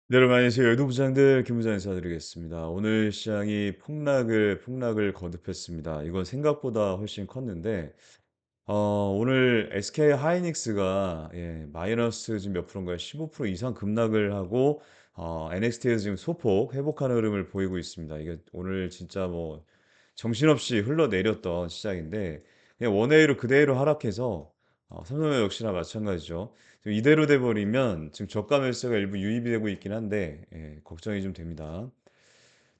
네, 여러분 안녕하세요. 여도 부장들 김 부장 인사드리겠습니다. 오늘 시장이 폭락을 거듭했습니다. 이건 생각보다 훨씬 컸는데 오늘 SK 하이닉스가 마이너스 지금 몇 프로인가요? 15% 이상 급락을 하고 NXT에서 지금 소폭 회복하는 흐름을 보이고 있습니다. 이게 오늘 진짜 뭐 정신없이 흘러내렸던 시장인데 그냥 원웨이로 그대로 하락해서 삼성도 역시나 마찬가지죠. 지금 이대로 돼 버리면 지금 저가 매수가 일부 유입이 되고 있긴 한데 걱정이 좀 됩니다.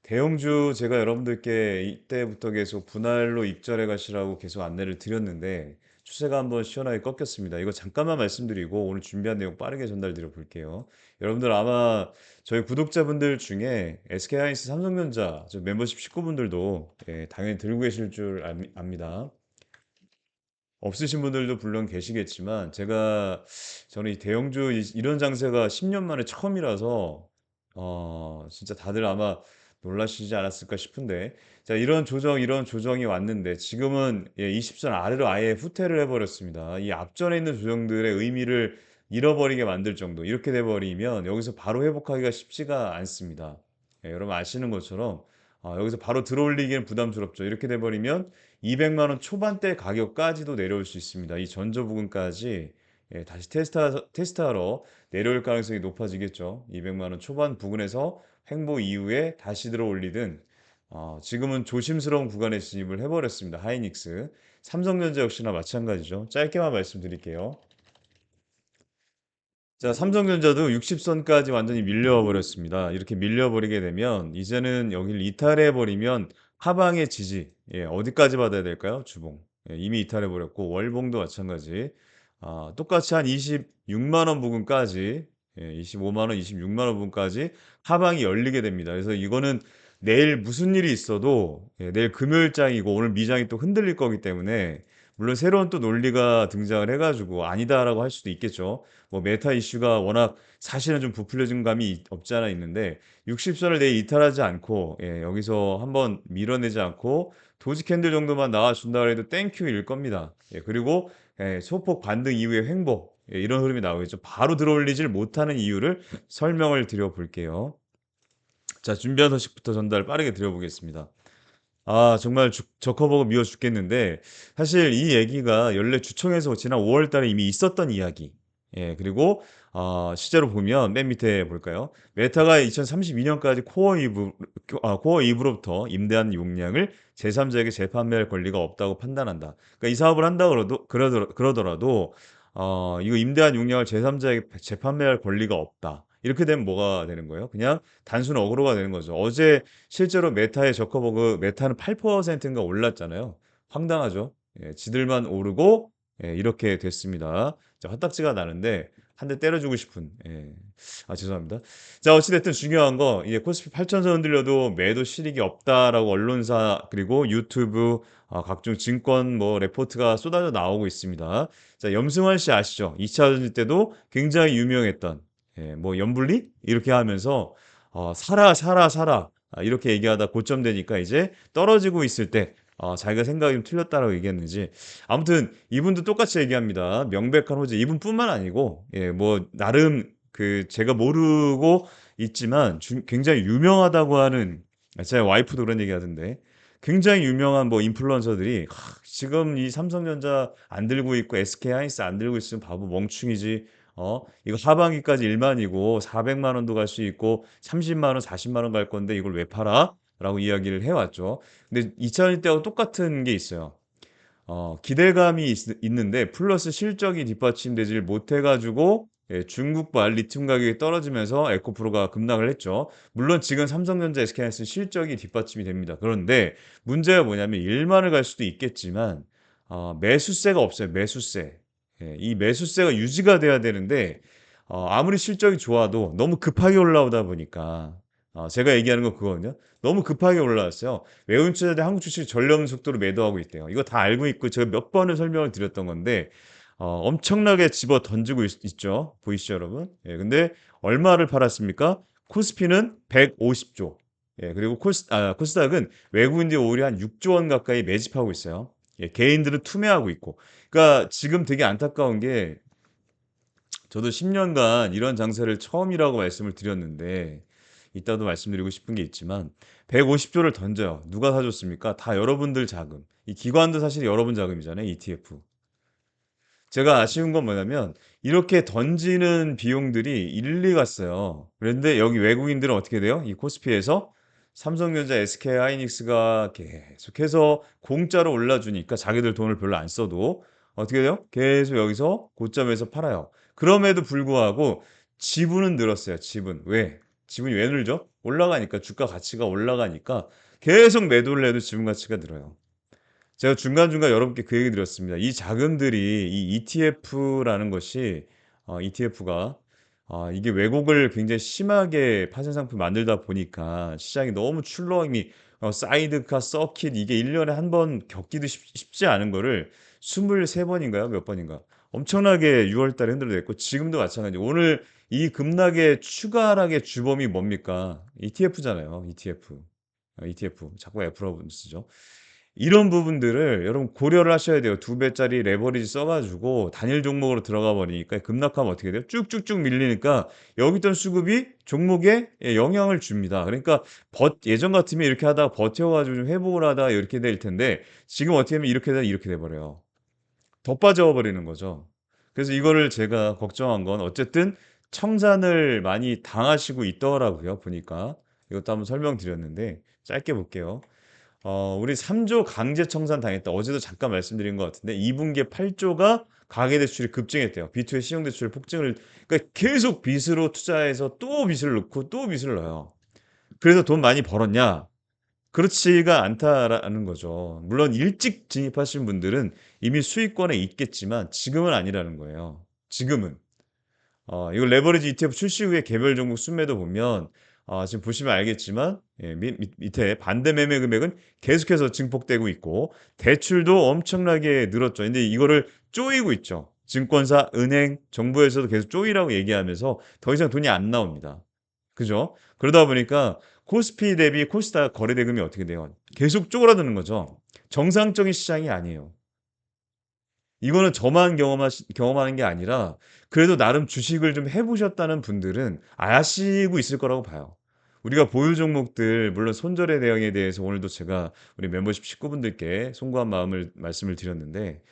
대형주 제가 여러분들께 이때부터 계속 분할로 익절해 가시라고 계속 안내를 드렸는데 추세가 한번 시원하게 꺾였습니다. 이거 잠깐만 말씀드리고 오늘 준비한 내용 빠르게 전달드려 볼게요. 여러분들 아마 저희 구독자분들 중에 SK하이닉스, 삼성전자 저 멤버십 식구분들도 당연히 들고 계실 줄 압니다. 없으신 분들도 물론 계시겠지만 저는 이 대형주 이런 장세가 10년 만에 처음이라서 진짜 다들 아마 놀라시지 않았을까 싶은데 자 이런 조정이 왔는데 지금은 20선 아래로 아예 후퇴를 해버렸습니다. 이 앞전에 있는 조정들의 의미를 잃어버리게 만들 정도 이렇게 돼 버리면 여기서 바로 회복하기가 쉽지가 않습니다. 여러분 아시는 것처럼 여기서 바로 들어올리기는 부담스럽죠. 이렇게 돼 버리면 200만 원 초반대 가격까지도 내려올 수 있습니다. 이 전저 부근까지 다시 테스트하러 내려올 가능성이 높아지겠죠. 200만 원 초반 부근에서 횡보 이후에 다시 들어올리든 지금은 조심스러운 구간에 진입을 해버렸습니다. 하이닉스. 삼성전자 역시나 마찬가지죠. 짧게만 말씀드릴게요. 자, 삼성전자도 60선까지 완전히 밀려와 버렸습니다. 이렇게 밀려버리게 되면 이제는 여기를 이탈해 버리면 하방의 지지, 어디까지 받아야 될까요? 주봉. 이미 이탈해 버렸고 월봉도 마찬가지. 똑같이 한 26만 원 부근까지 25만 원, 26만 원 부근까지 하방이 열리게 됩니다. 그래서 이거는 내일 무슨 일이 있어도 내일 금요일장이고 오늘 미장이 또 흔들릴 거기 때문에 물론 새로운 또 논리가 등장을 해 가지고 아니다라고 할 수도 있겠죠. 뭐 메타 이슈가 워낙 사실은 좀 부풀려진 감이 없지 않아 있는데 60선을 내일 이탈하지 않고 여기서 한번 밀어내지 않고 도지 캔들 정도만 나와준다 그래도 땡큐일 겁니다. 그리고 소폭 반등 이후에 횡보 이런 흐름이 나오겠죠. 바로 들어올리질 못하는 이유를 설명을 드려볼게요. 자, 준비한 소식부터 전달 빠르게 드려보겠습니다. 정말 저커버거 미워 죽겠는데 사실 이 얘기가 연례 주총에서 지난 5월 달에 이미 있었던 이야기. 그리고 실제로 보면 맨 밑에 볼까요? 메타가 2032년까지 코어 2부로부터 임대한 용량을 제3자에게 재판매할 권리가 없다고 판단한다. 그러니까 이 사업을 한다 그러더라도 이거 임대한 용량을 제3자에게 재판매할 권리가 없다. 이렇게 되면 뭐가 되는 거예요? 그냥 단순 어그로가 되는 거죠. 어제 실제로 메타의 저커버그 메타는 8%인가 올랐잖아요. 황당하죠. 지들만 오르고 이렇게 됐습니다. 자, 화딱지가 나는데 한 대 때려주고 싶은. 죄송합니다. 자, 어찌 됐든 중요한 거 이게 코스피 8천선 흔들려도 매도 실익이 없다라고 언론사 그리고 유튜브 각종 증권 뭐 레포트가 쏟아져 나오고 있습니다. 자, 염승환 씨 아시죠? 2차 전지 때도 굉장히 유명했던 뭐 염불리 이렇게 하면서 사라 사라 사라 이렇게 얘기하다 고점되니까 이제 떨어지고 있을 때 자기가 생각이 좀 틀렸다라고 얘기했는지 아무튼 이분도 똑같이 얘기합니다. 명백한 호재 이분뿐만 아니고 뭐 나름 그 제가 모르고 있지만 굉장히 유명하다고 하는 제 와이프도 그런 얘기하던데 굉장히 유명한 뭐 인플루언서들이 지금 이 삼성전자 안 들고 있고 SK 하이닉스 안 들고 있으면 바보 멍충이지. 이거 하반기까지 1만이고 400만 원도 갈 수 있고 30만 원, 40만 원 갈 건데 이걸 왜 팔아? 라고 이야기를 해왔죠. 근데 2000년 때하고 똑같은 게 있어요. 기대감이 있는데 플러스 실적이 뒷받침되질 못해가지고 중국발 리튬 가격이 떨어지면서 에코프로가 급락을 했죠. 물론 지금 삼성전자 SK하이닉스 실적이 뒷받침이 됩니다. 그런데 문제가 뭐냐면 1만을 갈 수도 있겠지만 매수세가 없어요. 매수세. 이 매수세가 유지가 돼야 되는데 아무리 실적이 좋아도 너무 급하게 올라오다 보니까 제가 얘기하는 건 그거거든요. 너무 급하게 올라왔어요. 외국인투자대 한국 주식 전리 없는 속도로 매도하고 있대요. 이거 다 알고 있고 제가 몇 번을 설명을 드렸던 건데 엄청나게 집어 던지고 있죠. 보이시죠, 여러분? 근데 얼마를 팔았습니까? 코스피는 150조. 그리고 코스닥은 외국인들이 오히려 한 6조 원 가까이 매집하고 있어요. 개인들은 투매하고 있고. 그러니까 지금 되게 안타까운 게 저도 10 년간 이런 장세를 처음이라고 말씀을 드렸는데 이따도 말씀드리고 싶은 게 있지만 150 조를 던져요. 누가 사 줬습니까? 다 여러분들 자금. 이 기관도 사실 여러분 자금이잖아요, ETF. 제가 아쉬운 건 뭐냐면 이렇게 던지는 비용들이 일리 갔어요. 그런데 여기 외국인들은 어떻게 돼요? 이 코스피에서 삼성전자, SK하이닉스가 계속해서 공짜로 올라주니까 자기들 돈을 별로 안 써도 어떻게 돼요? 계속 여기서 고점에서 팔아요. 그럼에도 불구하고 지분은 늘었어요, 지분. 왜? 지분이 왜 늘죠? 올라가니까 주가 가치가 올라가니까 계속 매도를 해도 지분 가치가 늘어요. 제가 중간중간 여러분께 그 얘기 드렸습니다. 이 자금들이 이 ETF라는 것이 ETF가 이게 왜곡을 굉장히 심하게 파생 상품 만들다 보니까 시장이 너무 출렁이 사이드카 서킷 이게 1 년에 한 번 겪기도 쉽지 않은 거를 23 번인가요? 몇 번인가 엄청나게 6월 달에 흔들어냈고 지금도 마찬가지예요. 오늘 이 급락의 추가 하락의 주범이 뭡니까? ETF잖아요. ETF. ETF. 자꾸 F라고 쓰죠. 이런 부분들을 여러분 고려를 하셔야 돼요. 2 배짜리 레버리지 써 가지고 단일 종목으로 들어가 버리니까 급락하면 어떻게 돼요? 쭉쭉쭉 밀리니까 여기 있던 수급이 종목에 영향을 줍니다. 그러니까 예전 같으면 이렇게 하다가 버텨 가지고 좀 회복을 하다가 이렇게 될 텐데 지금 어떻게 하면 이렇게 되다 이렇게 돼 버려요. 더 빠져 버리는 거죠. 그래서 이거를 제가 걱정한 건 어쨌든 청산을 많이 당하시고 있더라고요 보니까. 이것도 한번 설명드렸는데 짧게 볼게요. 우리 3조 강제 청산 당했다. 어제도 잠깐 말씀드린 것 같은데 2 분기에 8 조가 가계 대출이 급증했대요. B2의 신용 대출 폭증을 그러니까 계속 빚으로 투자해서 또 빚을 넣고 또 빚을 넣어요. 그래서 돈 많이 벌었냐? 그렇지가 않다라는 거죠. 물론 일찍 진입하신 분들은 이미 수익권에 있겠지만 지금은 아니라는 거예요. 지금은. 이거 레버리지 ETF 출시 후에 개별 종목 순매도 보면 지금 보시면 알겠지만 예 밑에 반대 매매 금액은 계속해서 증폭되고 있고 대출도 엄청나게 늘었죠. 근데 이거를 쪼이고 있죠. 증권사, 은행, 정부에서도 계속 쪼이라고 얘기하면서 더 이상 돈이 안 나옵니다. 그죠? 그러다 보니까 코스피 대비 코스닥 거래 대금이 어떻게 돼요? 계속 쪼그라드는 거죠. 정상적인 시장이 아니에요. 이거는 저만 경험하는 게 아니라 그래도 나름 주식을 좀 해 보셨다는 분들은 아시고 있을 거라고 봐요. 우리가 보유 종목들 물론 손절의 대응에 대해서 오늘도 제가 우리 멤버십 식구분들께 송구한 마음을 말씀을 드렸는데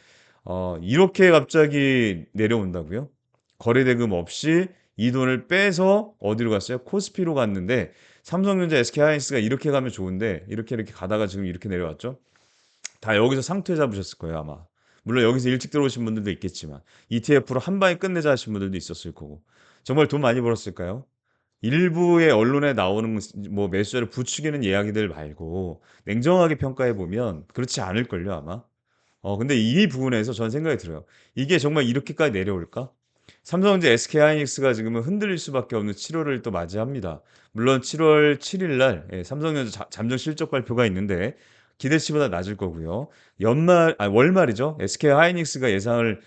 이렇게 갑자기 내려온다고요? 거래 대금 없이 이 돈을 빼서 어디로 갔어요? 코스피로 갔는데 삼성전자, SK하이닉스가 이렇게 가면 좋은데 이렇게 가다가 지금 이렇게 내려왔죠? 다 여기서 상투에 잡으셨을 거예요, 아마. 물론 여기서 일찍 들어오신 분들도 있겠지만 ETF로 한 방에 끝내자 하신 분들도 있었을 거고. 정말 돈 많이 벌었을까요? 일부의 언론에 나오는 뭐 매수자를 부추기는 이야기들 말고 냉정하게 평가해 보면 그렇지 않을걸요, 아마. 근데 이 부분에서 저는 생각이 들어요. '이게 정말 이렇게까지 내려올까?' 삼성전자, SK하이닉스가 지금은 흔들릴 수밖에 없는 7 월을 또 맞이합니다. 물론 7월 7일 날 삼성전자 잠정 실적 발표가 있는데 기대치보다 낮을 거고요. 월말이죠. SK하이닉스가 예상을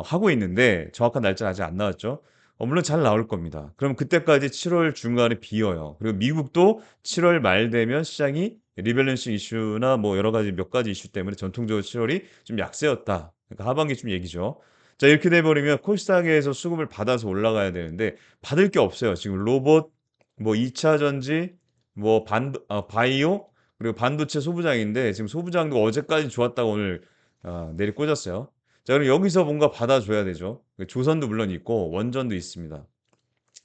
하고 있는데 정확한 날짜는 아직 안 나왔죠. 물론 잘 나올 겁니다. 그럼 그때까지 7월 중간에 비어요. 그리고 미국도 7월 말 되면 시장이 리밸런싱 이슈나 뭐 여러 가지 몇 가지 이슈 때문에 전통적으로 7 월이 좀 약세였다. 그러니까 하반기쯤 얘기죠. 자 이렇게 돼 버리면 코스닥에서 수급을 받아서 올라가야 되는데 받을 게 없어요. 지금 로봇, 뭐 2차 전지, 뭐 바이오 그리고 반도체 소부장인데 지금 소부장도 어제까지 좋았다가 오늘 내리꽂았어요. 자 그럼 여기서 뭔가 받아줘야 되죠. 그 조선도 물론 있고 원전도 있습니다.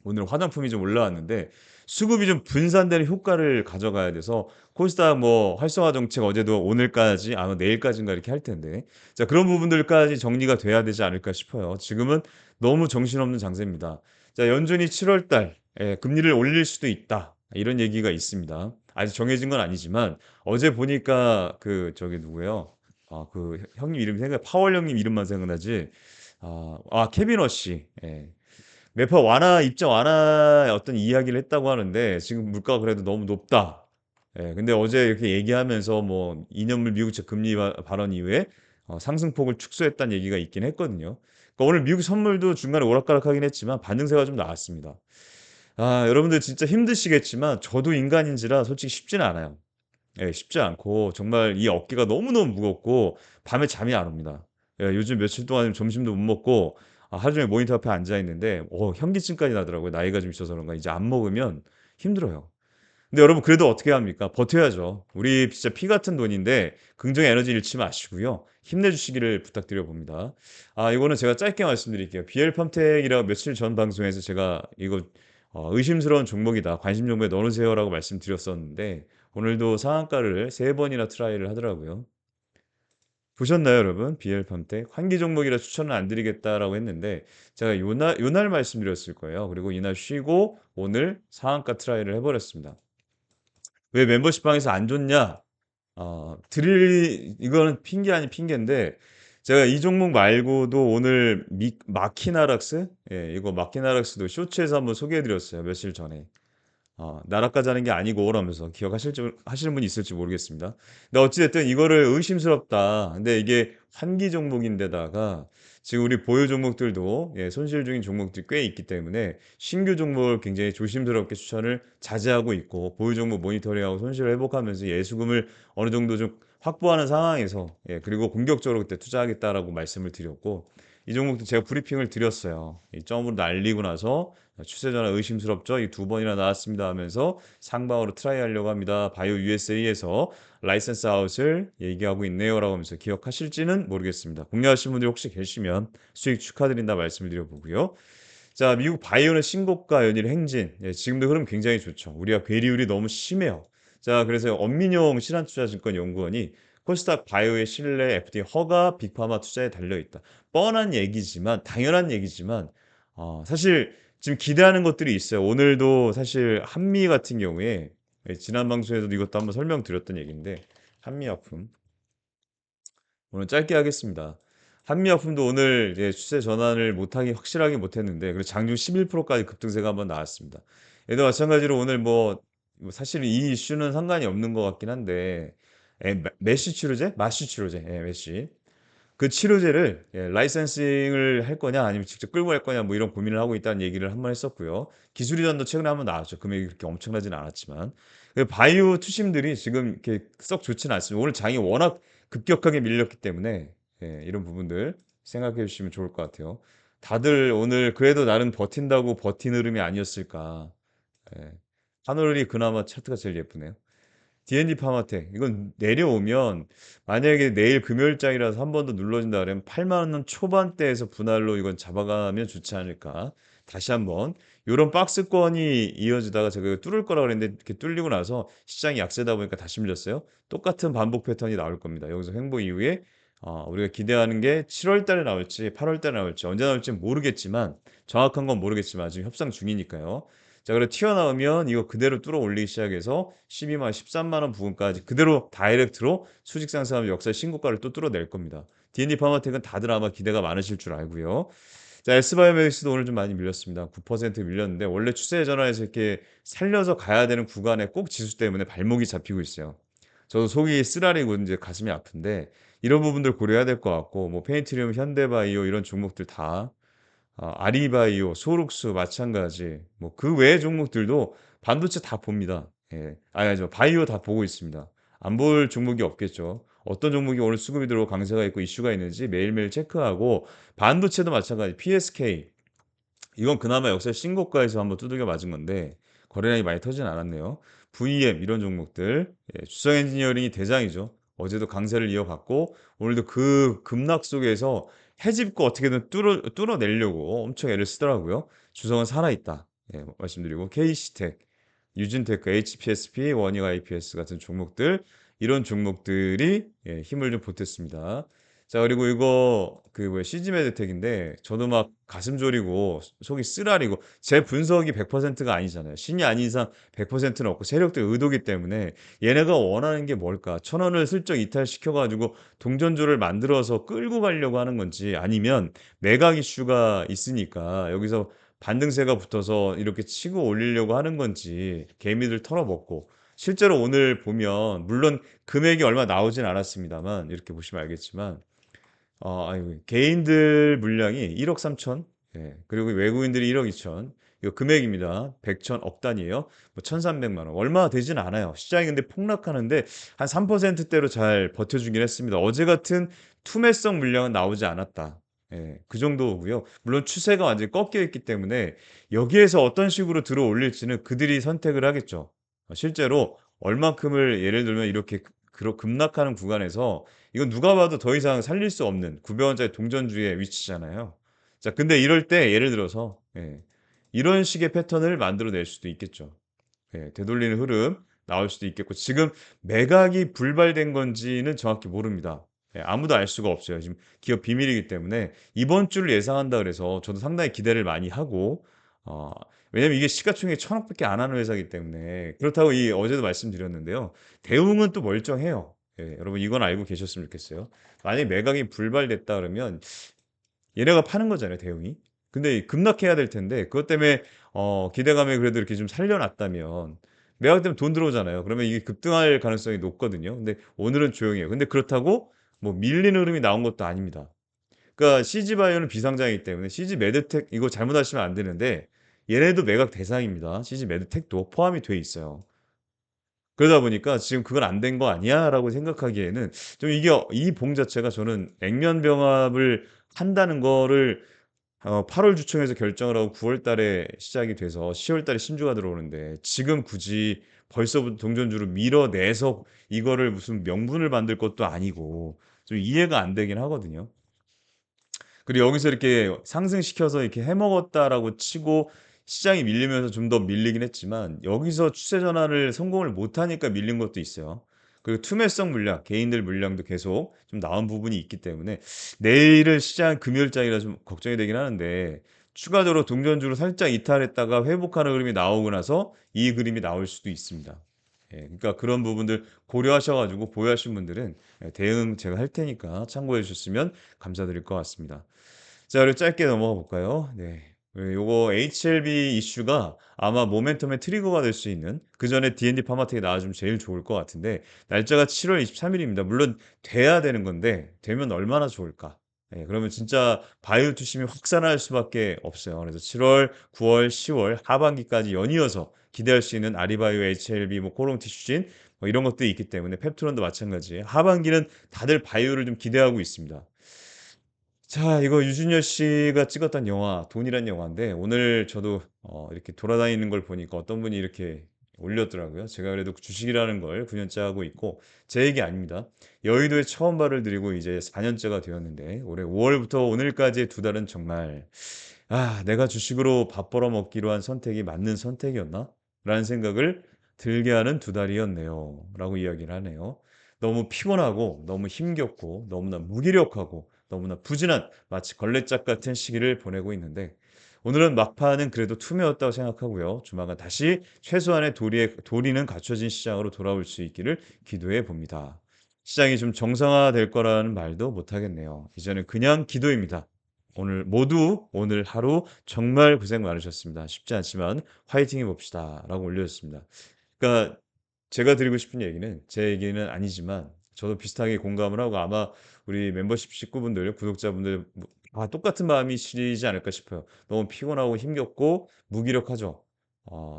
오늘 화장품이 좀 올라왔는데 수급이 좀 분산되는 효과를 가져가야 돼서 코스닥 뭐 활성화 정책 어제도 오늘까지 아마 내일까지인가 이렇게 할 텐데 자 그런 부분들까지 정리가 돼야 되지 않을까 싶어요. 지금은 너무 정신없는 장세입니다. 자 연준이 7월 달 금리를 올릴 수도 있다. 이런 얘기가 있습니다. 아직 정해진 건 아니지만 어제 보니까 그 저기 누구예요? 그 형님 이름이 파월 형님 이름만 생각나지 케빈 러시. 예. 매파 완화 입장 완화의 어떤 이야기를 했다고 하는데 지금 물가가 그래도 너무 높다. 예 근데 어제 이렇게 얘기하면서 뭐 2 년물 미국채 금리 발언 이후에 상승폭을 축소했다는 얘기가 있긴 했거든요. 그러니까 오늘 미국 선물도 중간에 오락가락하긴 했지만 반등세가 좀 나왔습니다. 여러분들 진짜 힘드시겠지만 저도 인간인지라 솔직히 쉽지는 않아요. 예 쉽지 않고 정말 이 어깨가 너무너무 무겁고 밤에 잠이 안 옵니다. 요즘 며칠 동안 점심도 못 먹고 하루 종일 모니터 앞에 앉아 있는데 현기증까지 나더라고요. 나이가 좀 있어서 그런가. 이제 안 먹으면 힘들어요. 근데 여러분 그래도 어떻게 합니까? 버텨야죠. 우리 진짜 피 같은 돈인데 긍정의 에너지 잃지 마시고요. 힘내주시기를 부탁드려 봅니다. 이거는 제가 짧게 말씀드릴게요. BL팜텍이라고 며칠 전 방송에서 제가 이거 의심스러운 종목이다. 관심 종목에 넣어놓으세요라고 말씀드렸었는데 오늘도 상한가를 3번이나 트라이를 하더라고요. 보셨나요, 여러분? BL팜텍 환기 종목이라 추천은 안 드리겠다라고 했는데 제가 요날 말씀드렸을 거예요. 그리고 이날 쉬고 오늘 상한가 트라이를 해버렸습니다. 왜 멤버십 방에서 안 줬냐? 드릴 이거는 핑계 아닌 핑계인데 제가 이 종목 말고도 오늘 미 마키나락스 이거 마키나락스도 쇼츠에서 한번 소개해 드렸어요, 며칠 전에. 나락까지 하는 게 아니고 라면서 기억하실지 하시는 분이 있을지 모르겠습니다. 근데 어찌 됐든 이거를 의심스럽다. 근데 이게 환기 종목인데다가 지금 우리 보유 종목들도 손실 중인 종목들이 꽤 있기 때문에 신규 종목을 굉장히 조심스럽게 추천을 자제하고 있고 보유 종목 모니터링하고 손실을 회복하면서 예수금을 어느 정도 좀 확보하는 상황에서 그리고 공격적으로 그때 투자하겠다라고 말씀을 드렸고 이 종목도 제가 브리핑을 드렸어요. 이 점으로 날리고 나서 추세 전환 의심스럽죠. 이 2번이나 나왔습니다 하면서 상방으로 트라이 하려고 합니다. 바이오 USA에서 라이센스 아웃을 얘기하고 있네요라고 하면서 기억하실지는 모르겠습니다. 공략하신 분들이 혹시 계시면 수익 축하드린다 말씀을 드려보고요. 자, 미국 바이오는 신고가 연일 행진. 지금도 흐름 굉장히 좋죠. 우리가 괴리율이 너무 심해요. 자, 그래서 엄민용 신한투자증권연구원이 코스닥 바이오의 신뢰, FDA 허가, 빅파마 투자에 달려 있다. 뻔한 얘기지만 당연한 얘기지만 사실 지금 기대하는 것들이 있어요. 오늘도 사실 한미 같은 경우에 지난 방송에서도 이것도 한번 설명드렸던 얘기인데 한미약품 오늘 짧게 하겠습니다. 한미약품도 오늘 추세 전환을 못하기 확실하게 못했는데 그리고 장중 11%까지 급등세가 한번 나왔습니다. 얘도 마찬가지로 오늘 사실 이 이슈는 상관이 없는 것 같긴 한데 메쉬 치료제? 마쉬 치료제, 메쉬. 그 치료제를 라이센싱을 할 거냐 아니면 직접 끌고 갈 거냐 뭐 이런 고민을 하고 있다는 얘기를 한번 했었고요. 기술 이전도 최근에 한번 나왔죠. 금액이 그렇게 엄청나지는 않았지만. 바이오 투심들이 지금 이렇게 썩 좋지는 않습니다. 오늘 장이 워낙 급격하게 밀렸기 때문에 이런 부분들 생각해 주시면 좋을 것 같아요. 다들 오늘 그래도 나름 버틴다고 버틴 흐름이 아니었을까. 예. 하늘이 그나마 차트가 제일 예쁘네요. D&D 파마텍 이건 내려오면 만약에 내일 금요일장이라서 한 번 더 눌러진다 그러면 8만 원 초반대에서 분할로 이건 잡아가면 좋지 않을까. 다시 한번 요런 박스권이 이어지다가 제가 이거 뚫을 거라 그랬는데 이렇게 뚫리고 나서 시장이 약세다 보니까 다시 밀렸어요. 똑같은 반복 패턴이 나올 겁니다. 여기서 횡보 이후에 우리가 기대하는 게 7월 달에 나올지 8월 달에 나올지 언제 나올지는 모르겠지만 정확한 건 모르겠지만 지금 협상 중이니까요. 자, 그리고 튀어나오면 이거 그대로 뚫어 올리기 시작해서 12만, 13만 원 부근까지 그대로 다이렉트로 수직 상승하면 역사 신고가를 또 뚫어낼 겁니다. D&D 파마텍은 다들 아마 기대가 많으실 줄 알고요. 자, S바이오메딕스도 오늘 좀 많이 밀렸습니다. 9% 밀렸는데 원래 추세 전환에서 이렇게 살려서 가야 되는 구간에 꼭 지수 때문에 발목이 잡히고 있어요. 저도 속이 쓰라리고 이제 가슴이 아픈데 이런 부분들 고려해야 될 것 같고 뭐 페인트리움, 현대바이오 이런 종목들 다 아리바이오, 소룩스 마찬가지 뭐 그 외의 종목들도 반도체 다 봅니다. 아니죠. 바이오 다 보고 있습니다. 안 볼 종목이 없겠죠. 어떤 종목이 오늘 수급이 들어오고 강세가 있고 이슈가 있는지 매일매일 체크하고 반도체도 마찬가지 PSK 이건 그나마 역사 신고가에서 한번 두들겨 맞은 건데 거래량이 많이 터지진 않았네요. VM 이런 종목들 주성 엔지니어링이 대장이죠. 어제도 강세를 이어갔고 오늘도 그 급락 속에서 해집고 어떻게든 뚫어내려고 엄청 애를 쓰더라고요. 주성은 살아있다. 말씀드리고 KC텍, 유진테크, HPSP, 원익 IPS 같은 종목들 이런 종목들이 힘을 좀 보탰습니다. 자, 그리고 이거 그 뭐야 CG메드텍인데 저도 막 가슴 졸이고 속이 쓰라리고 제 분석이 100%가 아니잖아요. 신이 아닌 이상 100%는 없고 세력들 의도기 때문에 얘네가 원하는 게 뭘까? 1,000원을 슬쩍 이탈시켜 가지고 동전주를 만들어서 끌고 가려고 하는 건지 아니면 매각 이슈가 있으니까 여기서 반등세가 붙어서 이렇게 치고 올리려고 하는 건지 개미들 털어먹고 실제로 오늘 보면 물론 금액이 얼마 나오진 않았습니다만 이렇게 보시면 알겠지만 아이고 개인들 물량이 1억 3천 그리고 외국인들이 1억 2천 이거 금액입니다. 100, 1 억 단위예요. 뭐 1,300만 원. 얼마 되진 않아요. 시장이 근데 폭락하는데 한 3%대로 잘 버텨주긴 했습니다. 어제 같은 투매성 물량은 나오지 않았다. 예. 그 정도고요. 물론 추세가 완전히 꺾여 있기 때문에 여기에서 어떤 식으로 들어올릴지는 그들이 선택을 하겠죠. 실제로 얼만큼을 예를 들면 이렇게 급락하는 구간에서 이건 누가 봐도 더 이상 살릴 수 없는 900 원짜리 동전주의 위치잖아요. 자 근데 이럴 때 예를 들어서 이런 식의 패턴을 만들어 낼 수도 있겠죠. 되돌리는 흐름 나올 수도 있겠고 지금 매각이 불발된 건지는 정확히 모릅니다. 아무도 알 수가 없어요. 지금 기업 비밀이기 때문에 이번 주를 예상한다 그래서 저도 상당히 기대를 많이 하고 어 왜냐면 이게 시가총액이 1,000억 밖에 안 하는 회사이기 때문에 그렇다고 이 어제도 말씀드렸는데요. 대응은 또 멀쩡해요. 여러분 이건 알고 계셨으면 좋겠어요. 만약에 매각이 불발됐다 그러면 얘네가 파는 거잖아요, 대응이. 근데 급락해야 될 텐데 그것 때문에 기대감에 그래도 이렇게 좀 살려 놨다면 매각되면 돈 들어오잖아요. 그러면 이게 급등할 가능성이 높거든요. 근데 오늘은 조용해요. 근데 그렇다고 뭐 밀리는 흐름이 나온 것도 아닙니다. 그러니까 CG바이오는 비상장이기 때문에 CG메드텍 이거 잘못하시면 안 되는데 얘네도 매각 대상입니다. CG메드텍도 포함이 돼 있어요. 그러다 보니까 '지금 그건 안 된 거 아니야?'라고 생각하기에는 좀 이게 이 봉 자체가 저는 액면병합을 한다는 거를 8월 주총에서 결정을 하고 9월 달에 시작이 돼서 10월 달에 신주가 들어오는데 지금 굳이 벌써부터 동전주를 밀어내서 이거를 무슨 명분을 만들 것도 아니고 좀 이해가 안 되긴 하거든요. 그리고 여기서 이렇게 상승시켜서 이렇게 해먹었다라고 치고 시장이 밀리면서 좀 더 밀리긴 했지만 여기서 추세 전환을 성공을 못 하니까 밀린 것도 있어요. 그리고 투매성 물량, 개인들 물량도 계속 좀 나온 부분이 있기 때문에 내일은 시장 금요일장이라 좀 걱정이 되긴 하는데 추가적으로 동전주를 살짝 이탈했다가 회복하는 흐름이 나오고 나서 이 그림이 나올 수도 있습니다. 그러니까 그런 부분들 고려하셔 가지고 보유하신 분들은 대응 제가 할 테니까 참고해 주셨으면 감사드릴 것 같습니다. 자 그리고 짧게 넘어가 볼까요? 네. 요거 HLB 이슈가 아마 모멘텀의 트리거가 될 수 있는 그전에 D&D 파마텍이 나와주면 제일 좋을 것 같은데 날짜가 7월 23 일입니다. 물론 돼야 되는 건데 되면 얼마나 좋을까? 그러면 진짜 바이오 투심이 확산할 수밖에 없어요. 그래서 7 월, 9 월, 10월 하반기까지 연이어서 기대할 수 있는 아리바이오, HLB, 뭐 코롱티슈진 뭐 이런 것들이 있기 때문에 펩트론도 마찬가지예요. 하반기는 다들 바이오를 좀 기대하고 있습니다. 자 이거 유준열 씨가 찍었던 영화 돈이란 영화인데 오늘 저도 이렇게 돌아다니는 걸 보니까 어떤 분이 이렇게 올렸더라고요. 제가 그래도 주식이라는 걸 9 년째 하고 있고 제 얘기 아닙니다. 여의도에 처음 발을 들이고 이제 4 년째가 되었는데 올해 5 월부터 오늘까지의 두 달은 정말 '아 내가 주식으로 밥 벌어 먹기로 한 선택이 맞는 선택이었나?'라는 생각을 들게 하는 두 달이었네요.'라고 이야기를 하네요. 너무 피곤하고 너무 힘겹고 너무나 무기력하고 너무나 부진한 마치 걸레짝 같은 시기를 보내고 있는데 오늘은 막판은 그래도 투매였다고 생각하고요. 조만간 다시 최소한의 도리는 갖춰진 시장으로 돌아올 수 있기를 기도해 봅니다. 시장이 좀 정상화될 거라는 말도 못 하겠네요. 이제는 그냥 기도입니다. 오늘 모두 오늘 하루 정말 고생 많으셨습니다. 쉽지 않지만 화이팅 해 봅시다라고 올려줬습니다. 그러니까 제가 드리고 싶은 얘기는 제 얘기는 아니지만 저도 비슷하게 공감을 하고 아마 우리 멤버십 식구분들, 구독자분들 뭐 다 똑같은 마음이시지 않을까 싶어요. 너무 피곤하고 힘겹고 무기력하죠.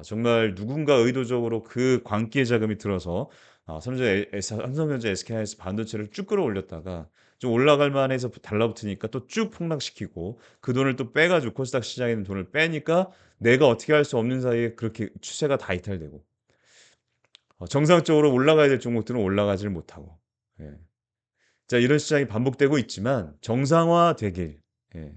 정말 누군가 의도적으로 그 광기의 자금이 들어서 삼성전자, SK하이닉스 반도체를 쭉 끌어올렸다가 좀 올라갈 만해서 달라붙으니까 또 쭉 폭락시키고 그 돈을 또 빼 가지고 코스닥 시장에 있는 돈을 빼니까 내가 어떻게 할 수 없는 사이에 그렇게 추세가 다 이탈되고 정상적으로 올라가야 될 종목들은 올라가지를 못하고. 예. 자 이런 시장이 반복되고 있지만 정상화되길 예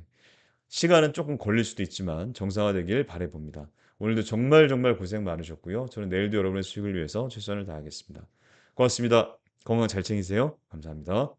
시간은 쪼끔 걸릴 수도 있지만 정상화되길 바라 봅니다. 오늘도 정말 정말 고생 많으셨고요. 저는 내일도 여러분의 수익을 위해서 최선을 다하겠습니다. 고맙습니다. 건강 잘 챙기세요. 감사합니다.